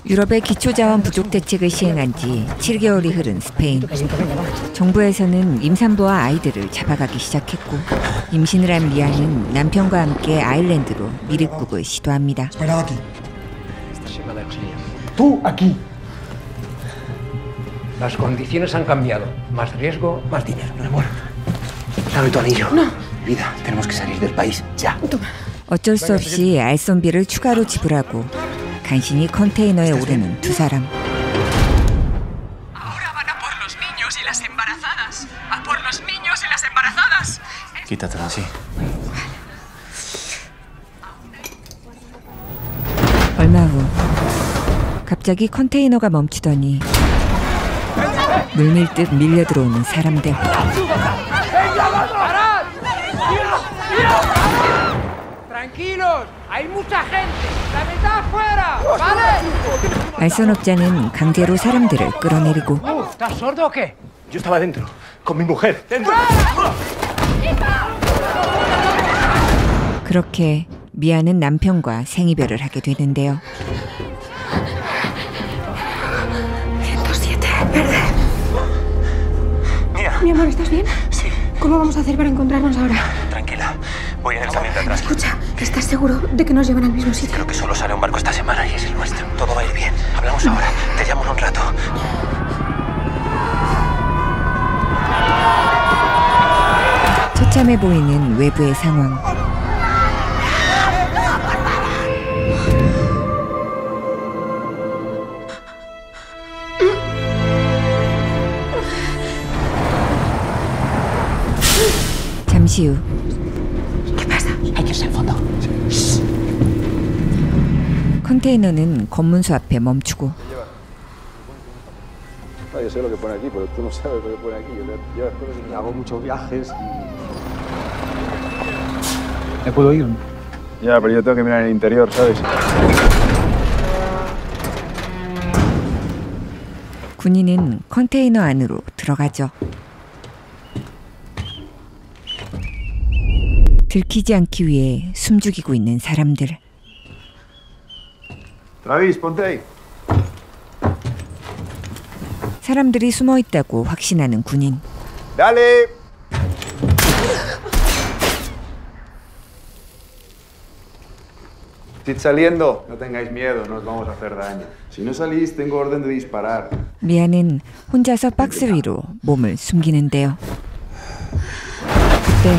유럽의 기초자원 부족 대책을 시행한 지 7개월이 흐른 스페인. 정부에서는 임산부와 아이들을 잡아가기 시작했고 임신을 한 미아는 남편과 함께 아일랜드로 미립국을 시도합니다. Tú aquí. Las condiciones han cambiado. Más riesgo, más dinero. Mi amor, dame tu anillo. No. Vida, tenemos que salir del país ya. 어쩔 수 없이 알선비를 추가로 지불하고 간신히 컨테이너에 오르는 두 사람. Ahora van a por los niños y las embarazadas. A por los niños y las embarazadas. Quítatelo así. 얼마 후 갑자기 컨테이너가 멈추더니 물밀듯 밀려 들어오는 사람들. Tranquilos, hay mucha gente. La mitad afuera, ¿vale? 알선업자는 강제로 사람들을 끌어내리고. ¿Estás sordo o qué? Yo estaba dentro, con mi mujer. ¡Dentro! 그렇게 미아는 남편과 생이별을 하게 되는데요. 107, verde. Mía. Mi amor, ¿estás bien? Sí. ¿Cómo vamos a hacer para encontrarnos ahora? Tranquila, voy en el camión de atrás. Escucha, ¿estás seguro de que nos llevan al mismo sitio? Creo que solo sale un barco esta semana y es el nuestro. Todo va a ir bien. Hablamos ahora. Te llamo en un rato. 처참해 보이는 외부의 상황. 잠시 후 컨테이너는 검문소 앞에 멈추고 Yo sé lo que pone aquí, pero tú no sabes lo que pone aquí. Yo hago muchos viajes y... ¿Me puedo ir? Ya, pero yo tengo que mirar el interior, ¿sabes? 군인은 컨테이너 안으로 들어가죠. 들키지 않기 위해 숨죽이고 있는 사람들. Travis, ponte ahí. 사람들이 숨어 있다고 확신하는 군인. ¡Dale! Sid saliendo, no tengáis miedo, no os vamos a hacer daño. Si no salís, tengo orden de disparar. 미아는 혼자서 박스 위로 몸을 숨기는데요. 그때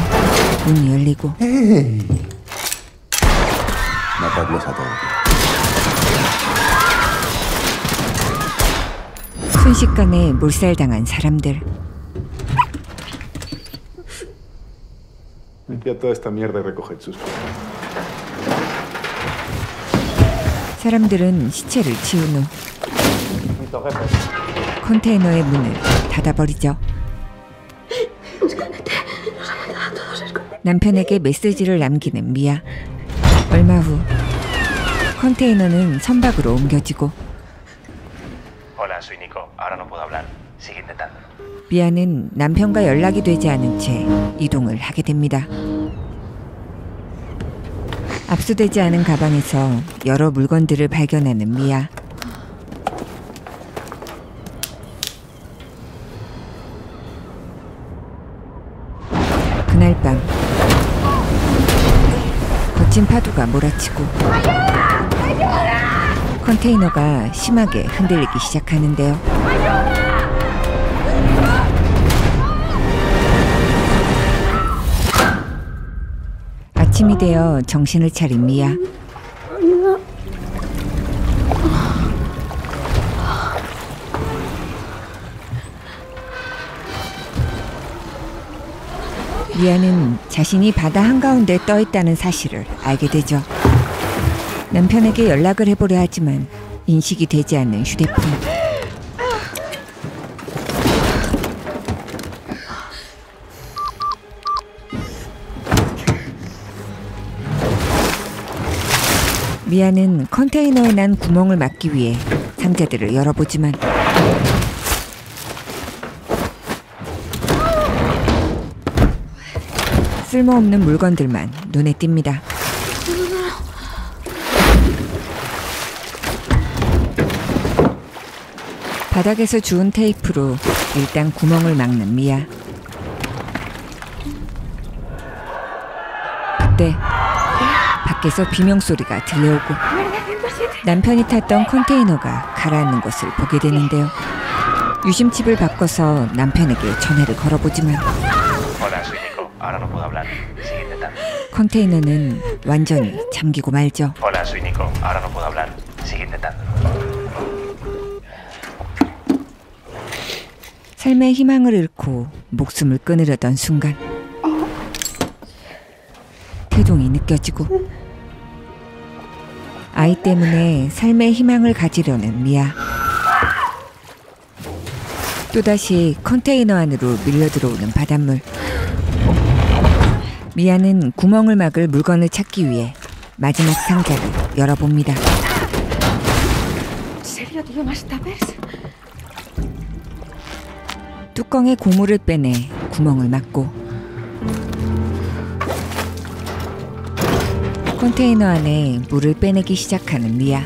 문이 열리고. Matadlos a todos. 순식간에 몰살당한 사람들. Limpia toda esta mierda y recoge sus. 사람들은 시체를 치운 후 컨테이너의 문을 닫아버리죠. 남편에게 메시지를 남기는 미아. 얼마 후 컨테이너는 선박으로 옮겨지고. Hola, soy Nico. Ahora no puedo hablar. Sigue intentando. 미아는 남편과 연락이 되지 않은 채 이동을 하게 됩니다. 압수되지 않은 가방에서 여러 물건들을 발견하는 미아. 그날 밤 거친 파도가 몰아치고 컨테이너가 심하게 흔들리기 시작하는데요. 아침이 되어 정신을 차린 미아. 미아는 자신이 바다 한가운데 떠 있다는 사실을 알게 되죠. 남편에게 연락을 해보려 하지만 인식이 되지 않는 휴대폰. 미아는 컨테이너에 난 구멍을 막기 위해 상자들을 열어보지만 쓸모없는 물건들만 눈에 띕니다. 바닥에서 주운 테이프로 일단 구멍을 막는 미아. 그때 밖에서 비명소리가 들려오고 남편이 탔던 컨테이너가 가라앉는 것을 보게 되는데요. 유심칩을 바꿔서 남편에게 전화를 걸어보지만 컨테이너는 완전히 잠기고 말죠. 삶의 희망을 잃고 목숨을 끊으려던 순간 태동이 느껴지고 아이 때문에 삶의 희망을 가지려는 미아. 또다시 컨테이너 안으로 밀려들어오는 바닷물. 미아는 구멍을 막을 물건을 찾기 위해 마지막 상자를 열어봅니다. ¿Serio, tío? ¿Más tuppers? 뚜껑에 고무를 빼내 구멍을 막고 컨테이너 안에 물을 빼내기 시작하는 미아.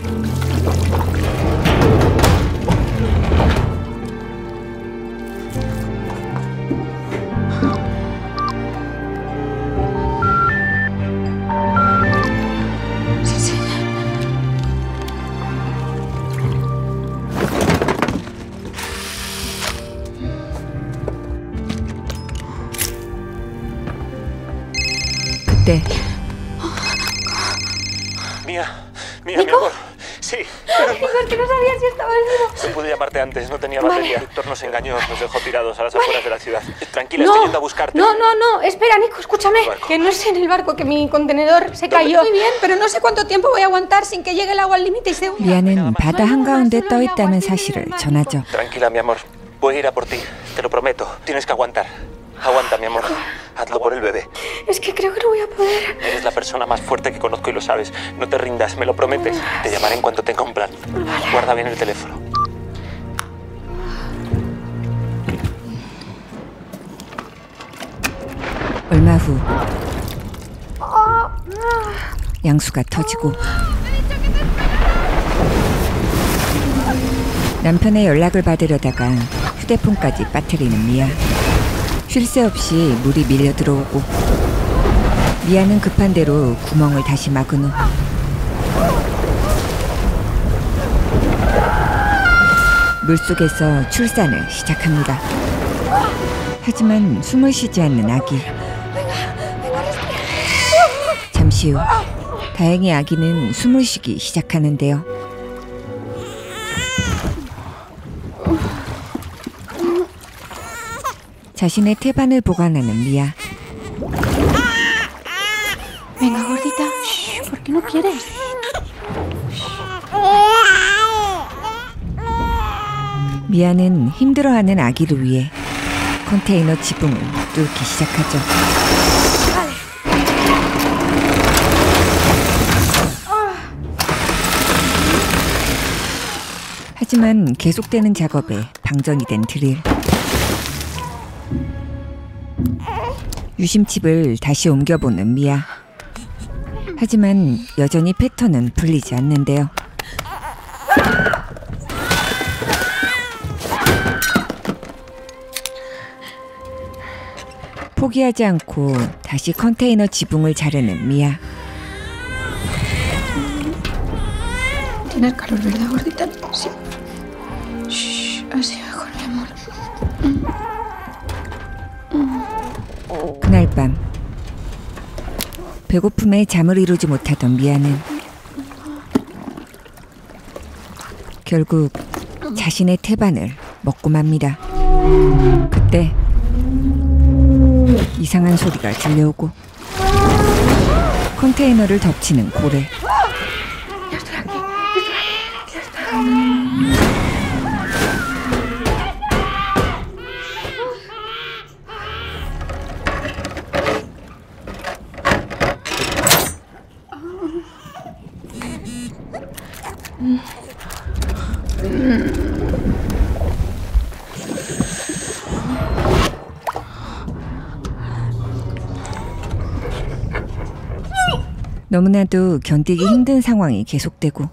그때 Mía, mi amor. Sí. Igor, que no sabía si estabas vivo. No pude llamarte antes, no tenía batería. Víctor nos engañó, nos dejó tirados a las afueras de la ciudad. Tranquila, estoy yendo a buscarte. No. Espera, Nico, escúchame. Que no es en el barco, que mi contenedor se cayó. Muy bien, pero no sé cuánto tiempo voy a aguantar sin que llegue el agua al límite y se hunda. 미아는 바다 한가운데 떠 있다는 사실을 전하죠. Tranquila, mi amor. Voy a ir a por ti, te lo prometo. Tienes que aguantar. Aguanta, mi amor. Hazlo por el bebé. Es que creo que no voy a poder. Eres la persona más fuerte que conozco y lo sabes. No te rindas, me lo prometes. Te llamaré en cuanto tenga un plan. Guarda bien el teléfono. 얼마 후 양수가 터지고 남편의 연락을 받으려다가 휴대폰까지 빠뜨리는 미아. 쉴 새 없이 물이 밀려 들어오고 미아는 급한 대로 구멍을 다시 막은 후 물속에서 출산을 시작합니다. 하지만 숨을 쉬지 않는 아기. 잠시 후 다행히 아기는 숨을 쉬기 시작하는데요. 자신의 태반을 보관하는 미아. Venga, gordita. ¿Por qué no quieres? 미아는 힘들어하는 아기를 위해 컨테이너 지붕을 뚫기 시작하죠. 하지만 계속되는 작업에 방전이 된 드릴. 유심칩을 다시 옮겨보는 미아. 하지만 여전히 패턴은 풀리지 않는데요. 포기하지 않고 다시 컨테이너 지붕을 자르는 미아. Tienes calor, ¿verdad, gordita? Sí. Shh, así mejor, mi amor. 그날 밤 배고픔에 잠을 이루지 못하던 미아는 결국 자신의 태반을 먹고 맙니다. 그때 이상한 소리가 들려오고 컨테이너를 덮치는 고래. 너무나도 견디기 힘든 상황이 계속되고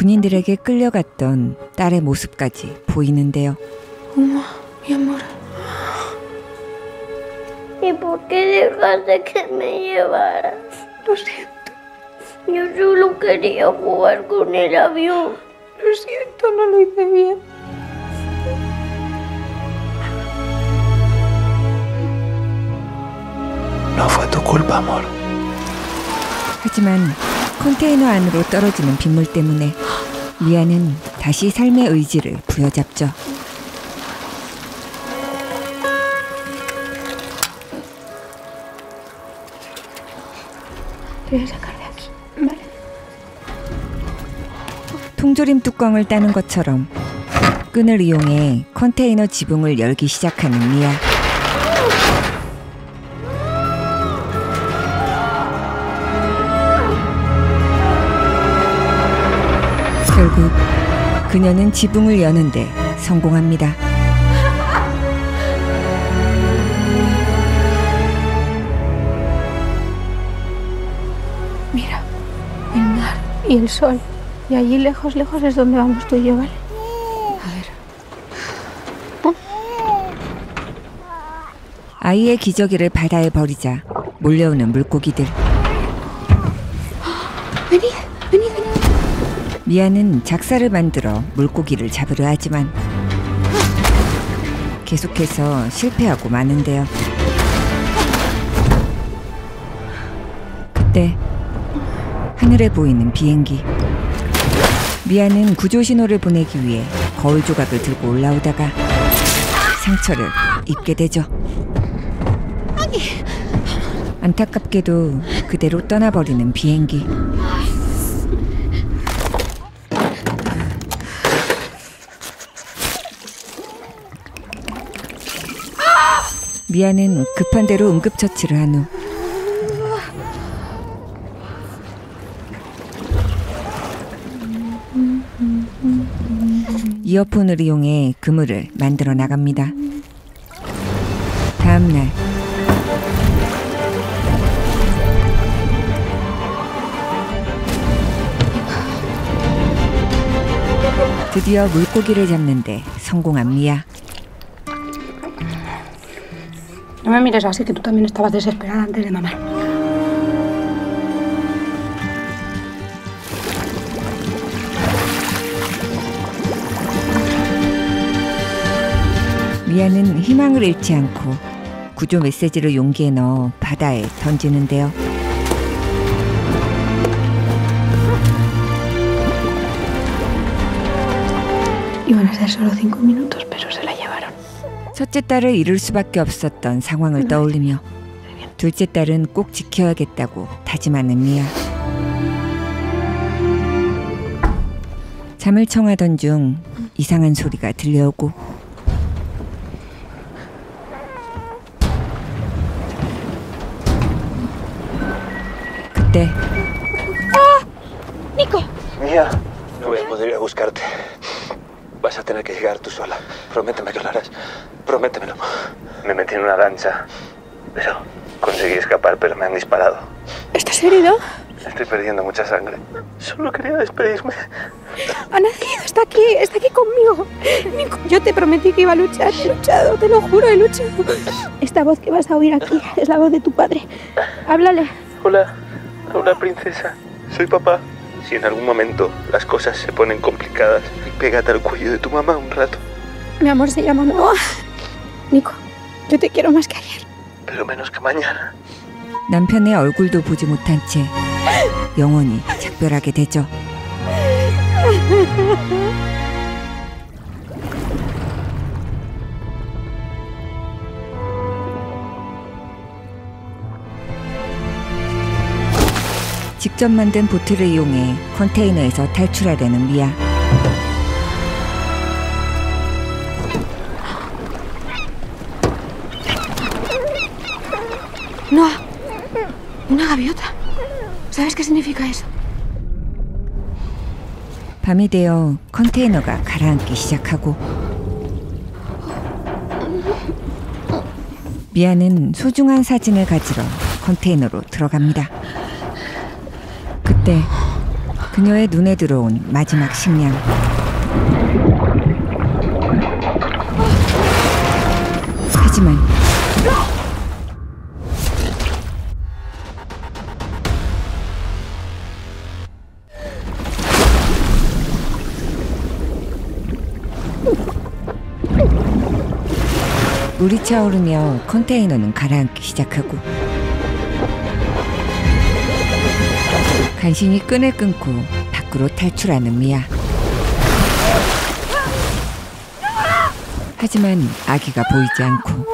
군인들에게 끌려갔던 딸의 모습까지 보이는데요. Uma, mi amor. ¿Y por qué dejaste que me llevara? Lo siento, Yo solo quería jugar con el avión. lo siento, no lo hice bien. No fue tu culpa, amor. 하지만 컨테이너 안으로 떨어지는 빗물 때문에 미아는 다시 삶의 의지를 부여잡죠. Te voy a sacar de aquí, ¿vale? 통조림 뚜껑을 따는 것처럼 끈을 이용해 컨테이너 지붕을 열기 시작하는 미아. 결국 그녀는 지붕을 여는데 성공합니다. Mira, el mar y el sol. Y allí lejos, lejos es donde vamos tú y yo, ¿vale? A ver. 아이의 기저귀를 바다에 버리자 몰려오는 물고기들. Vení, vení, vení. 미아는 작사를 만들어 물고기를 잡으려 하지만 계속해서 실패하고 마는데요. 그때 하늘에 보이는 비행기. 미아는 구조 신호를 보내기 위해 거울 조각을 들고 올라오다가 상처를 입게 되죠. 안타깝게도 그대로 떠나버리는 비행기. 미아는 급한 대로 응급처치를 한 후 이어폰을 이용해 그물을 만들어 나갑니다. 다음 날 드디어 물고기를 잡는데 성공한 미아. No me mires así, que tú también estabas desesperada antes de mamar. 미아는 희망을 잃지 않고 구조 메시지를 용기에 넣어 바다에 던지는데요. Iban a ser solo 5 minutos, pero se la llevaron. 첫째 딸을 잃을 수밖에 없었던 상황을 떠올리며 둘째 딸은 꼭 지켜야겠다고 다짐하는 미아. 잠을 청하던 중 이상한 소리가 들려오고 그때 ¡Nico! Mía, no voy a poder ir a buscarte. Vas a tener que llegar tú sola. Prométeme que lo harás. Prométemelo. Me metí en una lancha, pero conseguí escapar, pero me han disparado. ¿Estás herido? Estoy perdiendo mucha sangre. Solo quería despedirme. Ha nacido, está aquí conmigo. Nico, yo te prometí que iba a luchar, he luchado, te lo juro, he luchado. Esta voz que vas a oír aquí es la voz de tu padre. Háblale. Hola, hola princesa. Soy papá. Si en algún momento las cosas se ponen complicadas, pégate al cuello de tu mamá un rato. Mi amor se llama Noah. Nico, yo te quiero más que ayer. Pero menos que mañana. 남편의 얼굴도 보지 못한 채 영원히 작별하게 되죠. 직접 만든 보트를 이용해 컨테이너에서 탈출하려는 미아. Noah, una gaviota. ¿Sabes qué significa eso? 밤이 되어 컨테이너가 가라앉기 시작하고 미아는 소중한 사진을 가지러 컨테이너로 들어갑니다. 그때 그녀의 눈에 들어온 마지막 식량. 하지만 물이 차오르며 컨테이너는 가라앉기 시작하고 간신히 끈을 끊고 밖으로 탈출하는 미아. 하지만 아기가 보이지 않고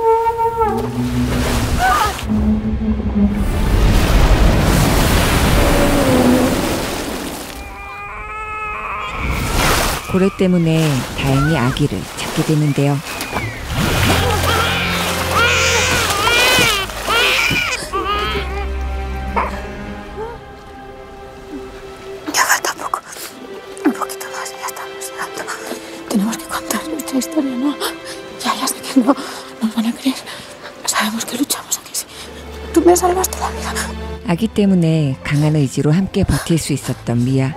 고래 때문에 다행히 아기를 찾게 되는데요. Historia, no. Ya sé que no nos van a creer. Sabemos que luchamos aquí, sí. Tú me salvaste la vida. 아기 때문에 강한 의지로 함께 버틸 수 있었던 미아.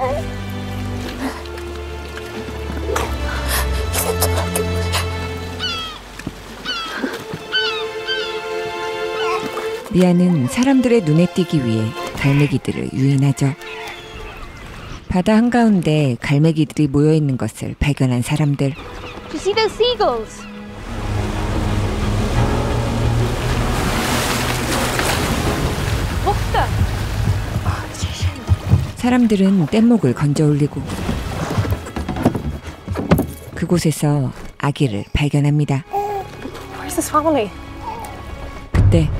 미아는 사람들의 눈에 띄기 위해 갈매기들을 유인하죠. 바다 한가운데 갈매기들이 모여있는 것을 발견한 사람들. You see those seagulls? 사람들은 뗏목을 건져 올리고 그곳에서 아기를 발견합니다. Where's this family? 그때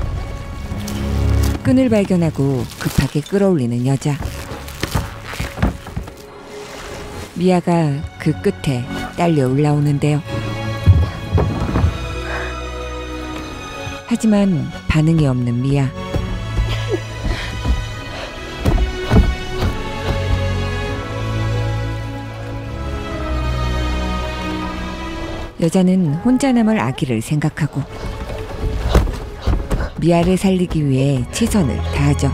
끈을 발견하고 급하게 끌어올리는 여자. 미아가 그 끝에 딸려 올라오는데요. 하지만 반응이 없는 미아. 여자는 혼자 남을 아기를 생각하고 미아를 살리기 위해 최선을 다하죠.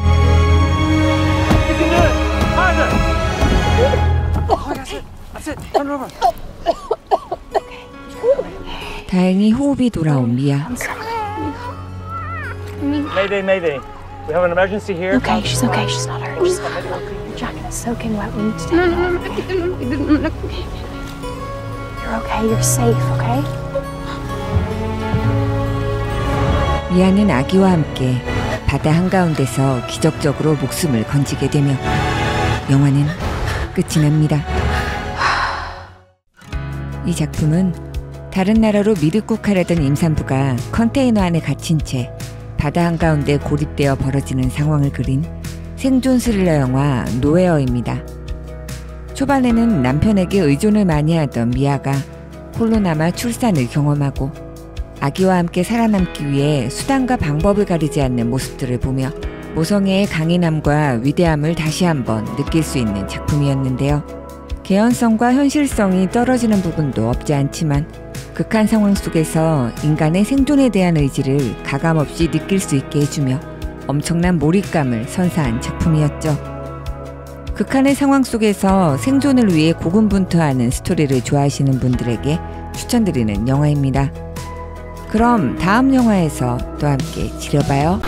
다행히 호흡이 돌아온 미아. Mayday, mayday. We have an emergency here. Okay, she's okay. She's not hurt. She's not hurt. Your jacket is soaking wet. We need to take it off. You're okay. You're safe, okay? 미아는 아기와 함께 바다 한가운데서 기적적으로 목숨을 건지게 되며 영화는 끝이 납니다. 이 작품은 다른 나라로 미륵국하려던 임산부가 컨테이너 안에 갇힌 채 바다 한가운데 고립되어 벌어지는 상황을 그린 생존 스릴러 영화 노웨어입니다. 초반에는 남편에게 의존을 많이 하던 미아가 홀로 남아 출산을 경험하고 아기와 함께 살아남기 위해 수단과 방법을 가리지 않는 모습들을 보며 모성애의 강인함과 위대함을 다시 한번 느낄 수 있는 작품이었는데요. 개연성과 현실성이 떨어지는 부분도 없지 않지만 극한 상황 속에서 인간의 생존에 대한 의지를 가감없이 느낄 수 있게 해주며 엄청난 몰입감을 선사한 작품이었죠. 극한의 상황 속에서 생존을 위해 고군분투하는 스토리를 좋아하시는 분들에게 추천드리는 영화입니다. 그럼 다음 영화에서 또 함께 지려봐요.